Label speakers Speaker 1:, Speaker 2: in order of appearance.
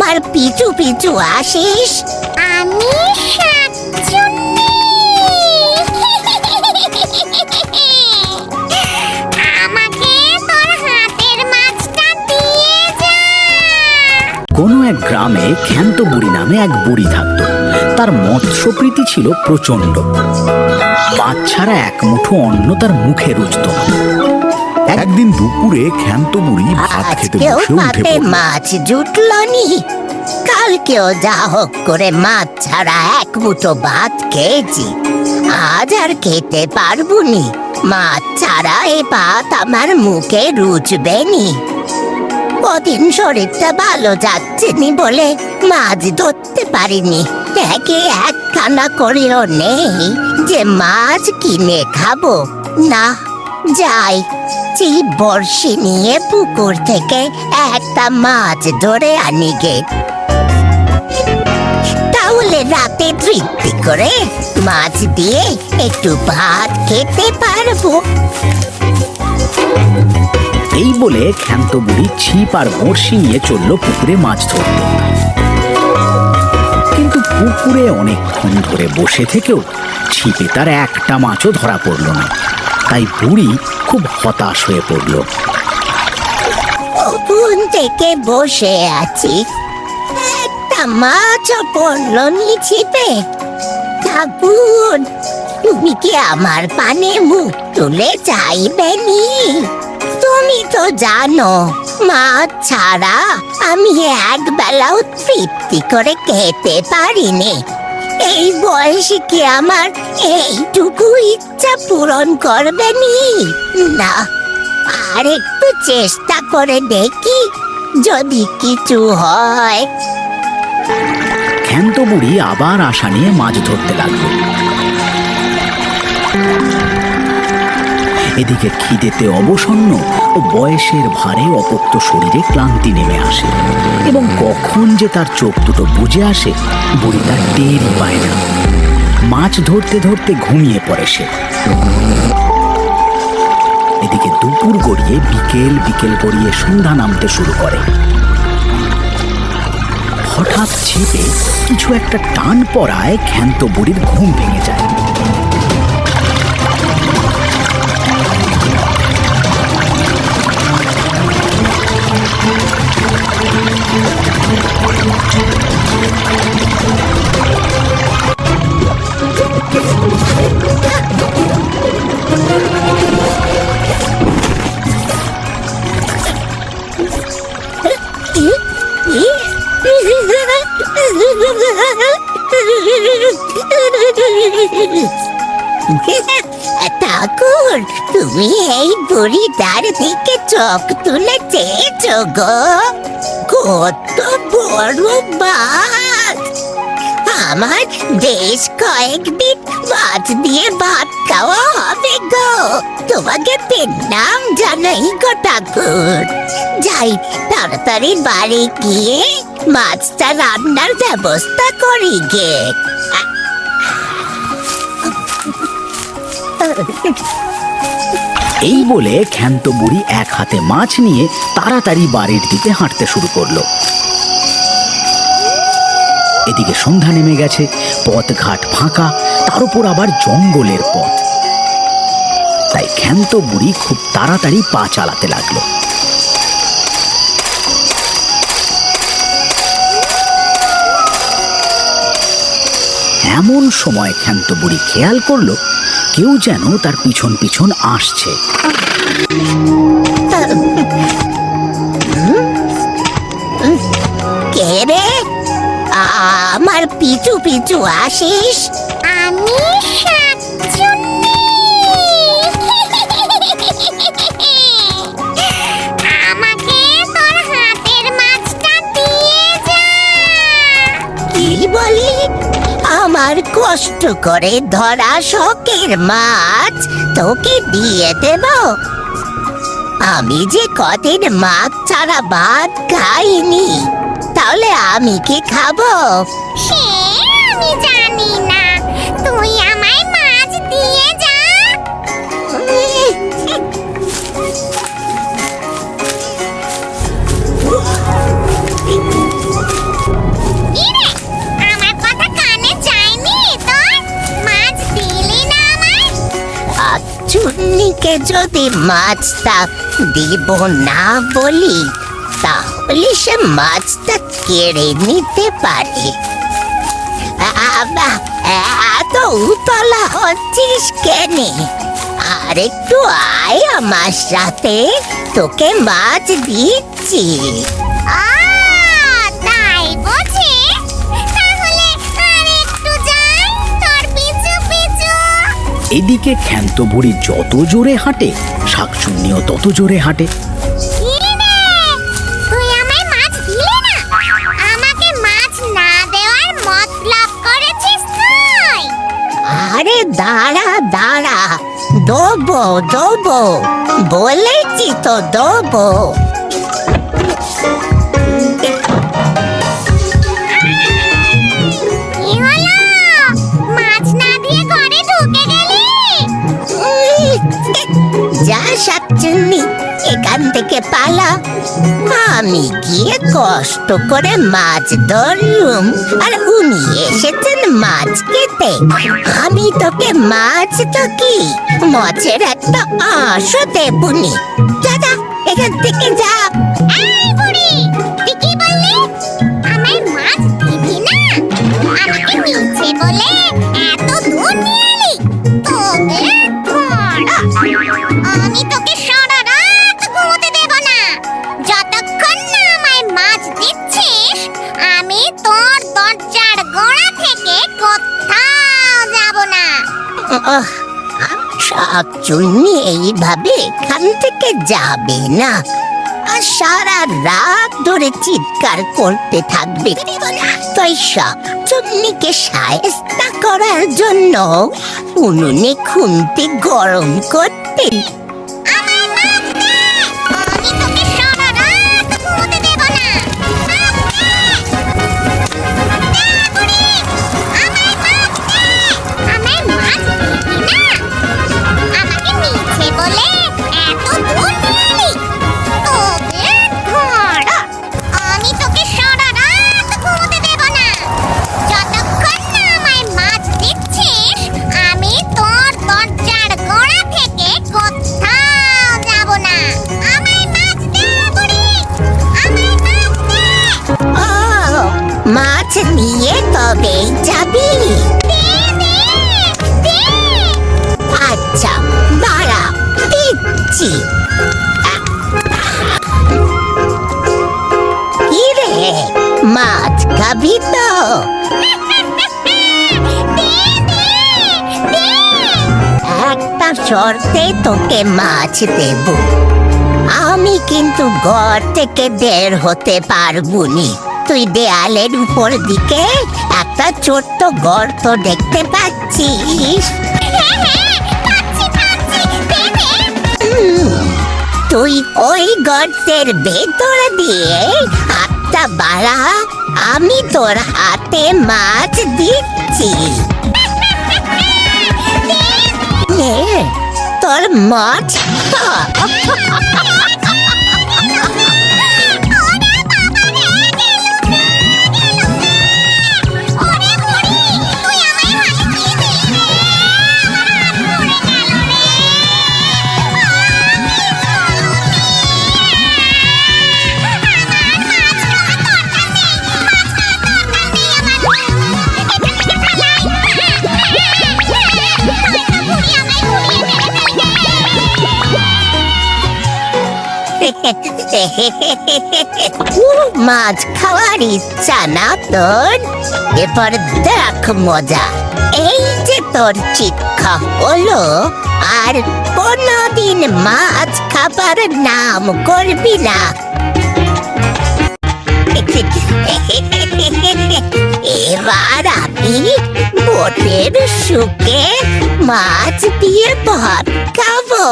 Speaker 1: আমার পিছু পিছু আসিস?
Speaker 2: আমি শাকচুন্নি। আমাকে তোর হাতের মাছটা দিয়ে যা।
Speaker 3: কোনো এক গ্রামে ক্ষান্ত বুড়ি নামে এক বুড়ি থাকত। তার মৎস্যপ্রীতি ছিল প্রচন্ড। মাছ ছাড়া এক মুঠো অন্ন তার মুখে রুচত না। একদিন দুপুরে ক্ষান্ত বুড়ি ভাত খেতে
Speaker 1: আজকেও
Speaker 3: বসে উঠে
Speaker 1: পাতে
Speaker 3: পড়ল।
Speaker 1: মাছ জুটলো নি? কালকেও যা হোক করে মাছ ছাড়া এক মুঠো ভাত খেয়েছি, আজ আর খেতে পারবো নি। মাছ ছাড়া এ ভাত আমার মুখে রুচবে নি। কদিন শরীরটা ভালো যাচ্ছে নি বলে মাছ ধরতে পারিনি। একে একখানা করেও নেই যে মাছ কিনে খাবো। না, যাই, সেই বড়শি নিয়ে পুকুর থেকে একটা মাছ ধরে আনি গে। তাহলে রাতে তৃপ্তি করে মাছ দিয়ে একটু ভাত খেতে পারবো।
Speaker 3: এই বলে ক্ষান্ত বুড়ি ছিপ আর বড়শি নিয়ে চলল পুকুরে মাছ ধরতে। কিন্তু পুকুরে অনেকক্ষণ ধরে বসে থেকেও ছিপে তার একটা মাছও ধরা পড়ল না। তাই বুড়ি খুব হতাশ হয়ে পড়ল।
Speaker 1: কখন থেকে বসে আছি, একটা মাছও পড়লো নি ছিপে। ঠাকুর, তুমি কি আমার পানে মুখ তুলে চাইবে নি? তুমি তো জানো মাছ ছাড়া আমি এক বেলাও তৃপ্তি করে খেতে পারিনি। এই বয়সে কি আমার এইটুকু ইচ্ছা পূরণ করবে নি? না, আর একটু চেষ্টা করে দেখি, যদি কিছু হয়।
Speaker 3: ক্ষান্ত বুড়ি আবার আশা নিয়ে মাছ ধরতে লাগলো। এদিকে খিদেতে অবসন্ন ও বয়সের ভারে অপত্য শরীরে ক্লান্তি নেমে আসে, এবং কখন যে তার চোখ দুটো বুজে আসে বুড়ি তার টেরই পায় না। মাছ ধরতে ধরতে ঘুমিয়ে পড়ে সে। এদিকে দুপুর গড়িয়ে বিকেল, বিকেল গড়িয়ে সন্ধ্যা নামতে শুরু করে। হঠাৎ ছিপে কিছু একটা টান পড়ায় ক্ষান্ত বুড়ির ঘুম ভেঙে যায়।
Speaker 1: ঠাকুর, তুমি এই বুড়িটার দিকে চোখ তুলে চেয়েছো গো? কত বড় মাছ! আমার বেশ কয়েকদিন মাছ দিয়ে ভাত খাওয়া হবে গো। তোমাকে প্রণাম জানাই গো ঠাকুর। যাই, তাড়াতাড়ি বাড়ি গিয়ে মাছটা রান্নার ব্যবস্থা করি গে।
Speaker 3: এই বলে ক্ষান্ত বুড়ি এক হাতে মাছ নিয়ে তাড়াতাড়ি বাড়ির দিকে হাঁটতে শুরু করলো। এদিকে সন্ধ্যা নেমে গেছে, পথ ঘাট ফাঁকা, তার উপর আবার জঙ্গলের পথ। তাই ক্ষান্ত বুড়ি খুব তাড়াতাড়ি পা চালাতে লাগলো। এমন সময় ক্ষান্ত বুড়ি খেয়াল করলো কেউ যেন তার পিছন পিছন আসছে।
Speaker 1: কে রে? আমার পিছু পিছু আসিস?
Speaker 2: আমি শাকচুন্নি। আমাকে তোর হাতের মাছটা দিয়ে যা।
Speaker 1: কি বললি? আমার কষ্ট করে ধরা শখের মাছ তোকে দিয়ে দেব? আমি যে কদিন মাছ ছাড়া ভাত খাইনি, তাহলে আমি কি খাবো?
Speaker 2: সে আমি জানি না, তুই আমায় মাছ দিয়ে যা।
Speaker 1: চুন্নিকে যদি মাছটা দিব না বলি, তাহলে সে মাছটা কেড়ে নিতে পারে। এত উতলা হচ্ছিস কেনে? আর একটু আয় আমার সাথে, তোকে মাছ দিচ্ছি।
Speaker 2: তাই বুঝি? তাহলে আর একটু যাই তোর পিছু পিছু।
Speaker 3: এদিকে ক্ষান্ত বুড়ি যত জোরে হাঁটে, শাকচুন্নিও তত জোরে হাঁটে।
Speaker 2: কি রে, তুই আমায় মাছ দিলি না? আমাকে মাছ না দেওয়ার মতলব করেছিস তুই?
Speaker 1: আরে দাঁড়া দাঁড়া, দেবো দেবো, বলেছি তো দেবো।
Speaker 2: কি হলো? মাছ না দিয়ে ঘরে ঢুকে গেলি?
Speaker 1: যা শাকচুন্নি, এখান থেকে পালা। আমি গিয়ে কষ্ট করে মাছ ধরলুম, আর উনি এসেছেন মাছ খেতে। আমি তোকে মাছ তো কি, মাছের একটা আঁশও দেবুনি। যা যা, এখান থেকে যা।
Speaker 2: এই বুড়ি, তুই কি বললি? আমায় মাছ দিবি না? আমাকে মিছে বলে এত দূর নিয়ে এলি? তোকে আমি তোকে সারা রাত ঘুমোতে দেব না। যতক্ষণ না আমায় মাছ দিচ্ছিস, আমি তোর দরজার গোড়া থেকে কোথাও যাব না।
Speaker 1: শাকচুন্নি এইভাবে এখান থেকে যাবে না, আর সারা রাত ধরে চিৎকার করতে থাকবে। তাই শাকচুন্নিকে শায়েস্তা করার জন্য উনুনে খুন্তি গরম করতে।
Speaker 2: আমায় মাছ দে! আমি তোকে সারা রাত ঘুমোতে দেব না। আমায় মাছ দিবি না? আমাকে মিছে বলে এত দূর নিয়ে এলি? তোকে আমি তোকে সারা রাত ঘুমোতে দেব না। যতক্ষণ না আমায় মাছ দিচ্ছিস, আমি তোর দরজার গোড়া থেকে কোথাও যাব না। আমায় মাছ দে বুড়ি, আমায় মাছ দে।
Speaker 1: ও, মাছ নিয়ে তবেই যাবি?
Speaker 2: দে দে দে।
Speaker 1: আচ্ছা দাঁড়া, দিচ্ছি। কি রে, মাছ খাবি তো? একটা শর্তে তোকে মাছ দেব। আমি কিন্তু ঘর থেকে বের হতে পারবুনি। তুই দেয়ালের উপর দিকে একটা ছোট্ট গর্ত দেখতে পাচ্ছিস? তুই ওই গর্তের ভেতর দিয়ে হাতটা বাড়া, আমি তোর হাতে মাছ দিচ্ছি। নে, তোর মাছ খা। মাছ খাওয়ার ইচ্ছা না তোর? এবার দেখ মজা। এই যে তোর শিক্ষা হলো, আর কোনদিন মাছ খাবার নাম করবি না। এবার আমি মোটের সুখে মাছ দিয়ে ভাত খাবো।